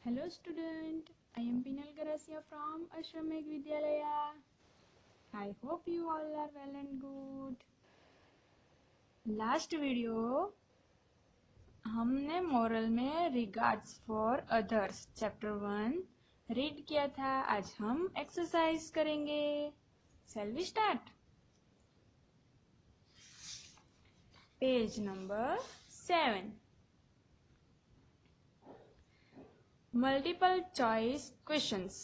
Hello student, I am Pinal Garasia from Ashramik Vidyalaya. I hope you all are well and good. Last video हमने moral में regards for others chapter 1 read किया था. आज हम exercise करेंगे. Shall we start? Page number 7. Multiple choice questions.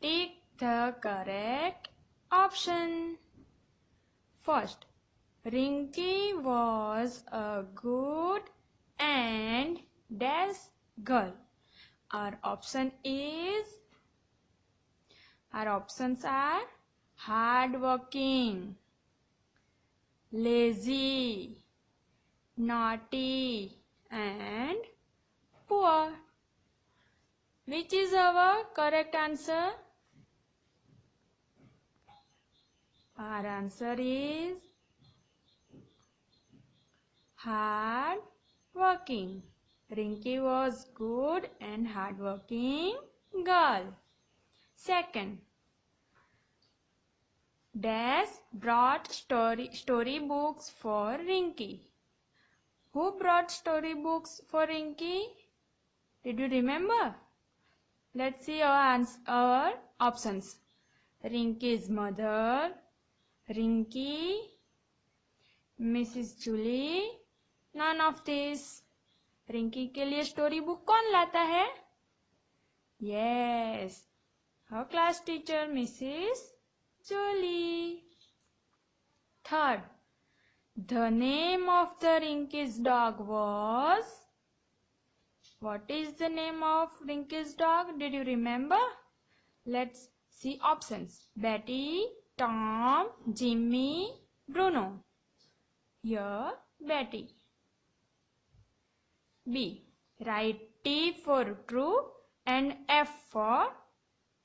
Take the correct option. First, Rinki was a good and dash girl. Our options are hardworking, lazy, naughty, and poor. Which is our correct answer? Our answer is hardworking. Rinki was good and hardworking girl. Second, Dash brought story books for Rinki. Who brought story books for Rinki? Did you remember? Let's see our options. Rinki's mother, Rinki, Mrs. Julie, none of this. Rinki के लिए story book कौन लाता है? Yes, her class teacher Mrs. Julie. Third, the name of the Rinki's dog was. What is the name of Rinki's dog? Did you remember? Let's see options. Betty, Tom, Jimmy, Bruno. Here, Betty. B. Write T for true and F for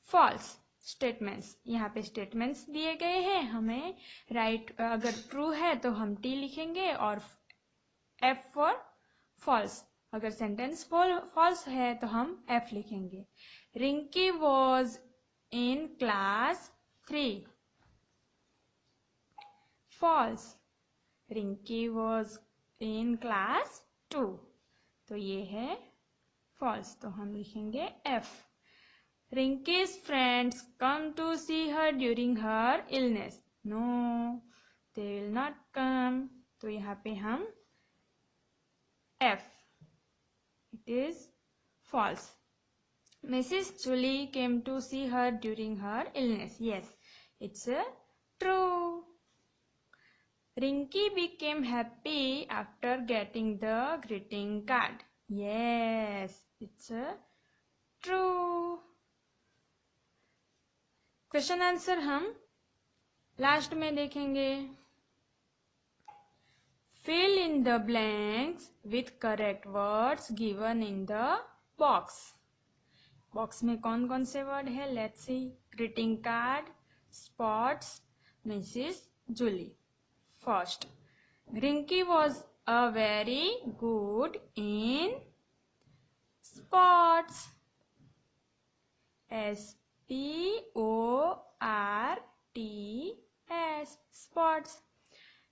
false statements. यहाँ पे statements दिए गए हैं. हमें write अगर true है तो हम T लिखेंगे और F for false. अगर sentence false है तो हम F लिखेंगे. Rinki was in class 3. False. Rinki was in class 2. तो ये है false. तो हम लिखेंगे F. Rinki's friends come to see her during her illness. No, they will not come. तो यहाँ पे हम F. It is false. Mrs. Julie came to see her during her illness. Yes, it's true. Rinki became happy after getting the greeting card. Yes, it's true. Question answer हम last में देखेंगे. Fill in the blanks with correct words given in the box. Box में कौन कौन से word है? Let's see. Greeting card, spots, Mrs. Julie. First, Rinki was a very good in sports. S-P-O-R-T-S. Sports.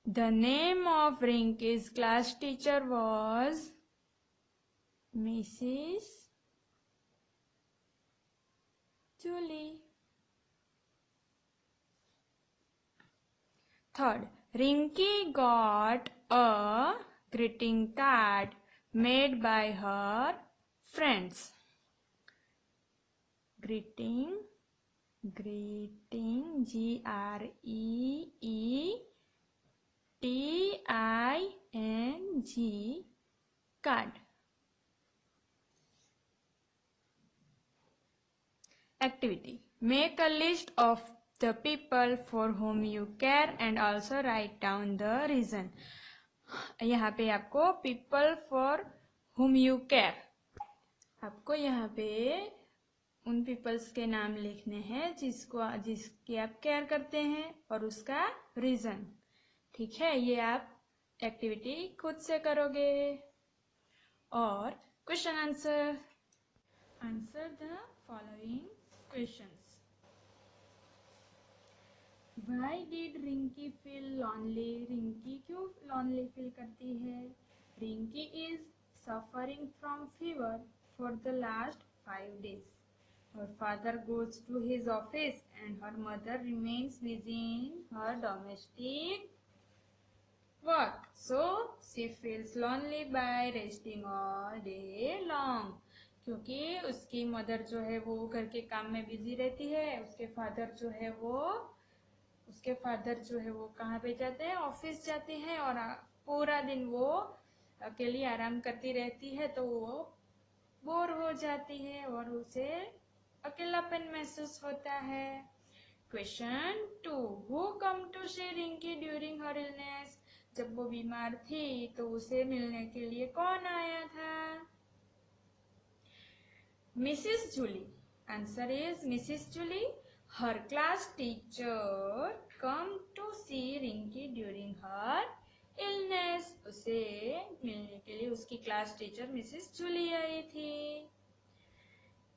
The name of Rinki's class teacher was Mrs. Julie. Third, Rinki got a greeting card made by her friends. Greeting, G-R-E-E-T-I-N-G, card. Activity. Make a list of the people for whom you care and also write down the reason. यहाँ पे आपको people for whom you care. आपको यहाँ पे उन peoples के नाम लिखने हैं जिसकी आप केयर करते हैं और उसका रीजन. ठीक है, ये आप एक्टिविटी खुद से करोगे. और question answer Answer the following questions. Why did Rinky feel lonely? Rinky क्यों lonely feel करती है? Rinky is suffering from fever for the last 5 days. Her father goes to his office and her mother remains busy in her domestic work. So she feels lonely by resting all day long. क्योंकि उसकी mother जो है वो घर के काम में busy रहती है, उसके फादर जो है वो कहाँ पे जाते हैं? ऑफिस जाते हैं और पूरा दिन वो अकेली आराम करती रहती है, तो वो बोर हो जाती है और उसे अकेलापन महसूस होता है। Question 2, who come to see Rinki during her illness? जब वो बीमार थी तो उसे मिलने के लिए कौन आया था? Mrs Julie. Answer is Mrs Julie. Her class teacher come to see Rinki during her illness. उसे मिलने के लिए उसकी क्लास टीचर मिसेस जूली आई थी।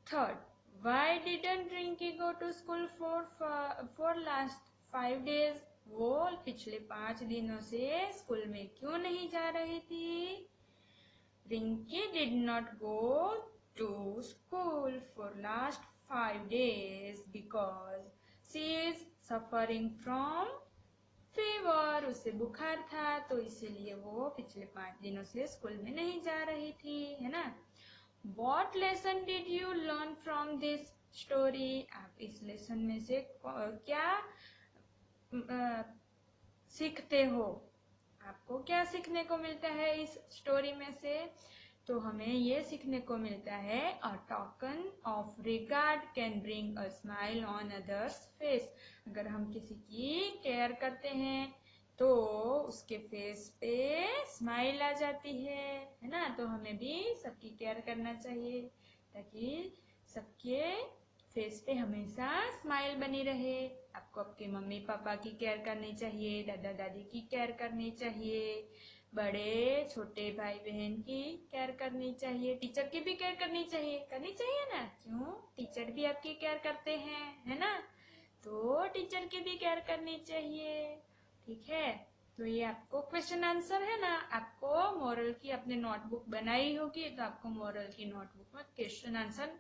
Third, why didn't Rinki go to school for last 5 days? वो पिछले 5 दिनों से स्कूल में क्यों नहीं जा रही थी? Rinki did not go to school for last 5 days because she is suffering from fever. उसे बुखार था तो इसीलिए वो पिछले 5 दिनों से स्कूल में नहीं जा रही थी, है ना? What lesson did you learn from this story? आप इस लेसन में से क्या सीखते हो? आपको क्या सीखने को मिलता है इस स्टोरी में से? तो हमें ये सीखने को मिलता है, a token of regard can bring a smile on others face. अगर हम किसी की केयर करते हैं तो उसके फेस पे स्माइल आ जाती है ना? तो हमें भी सबकी केयर करना चाहिए ताकि सबके फेस पे हमेशा स्माइल बनी रहे। आपको आपके मम्मी पापा की केयर करनी चाहिए, दादा दादी की केयर करनी चाहिए, बड़े छोटे भाई बहन की केयर करनी चाहिए, टीचर की भी केयर करनी चाहिए ना? क्यों? टीचर भी आपकी केयर करते हैं, है ना? तो टीचर की भी केयर करनी चाहिए, ठीक है? तो ये आपको क्वेश्चन आंसर है ना? आपको मोरल की अपने नोटबुक बनाई होगी, तो आपको मोरल की नोटबुक में क्वेश्चन आंसर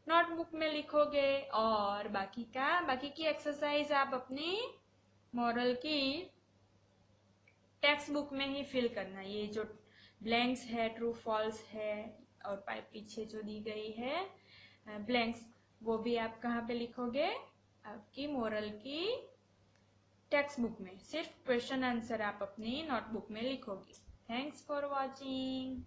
नोटबुक में लिखोगे और बाकी की एक्सरसाइज आप अपनी मोरल की टेक्स्ट बुक में ही फिल करना। ये जो ब्लैंक्स है, ट्रू फॉल्स है और पीछे जो दी गई है ब्लैंक्स, वो भी आप कहाँ पे लिखोगे? आपकी मोरल की टेक्स्ट बुक में। सिर्फ क्वेश्चन आंसर आप अपनी नोटबुक में लिखोगे। Thanks for watching.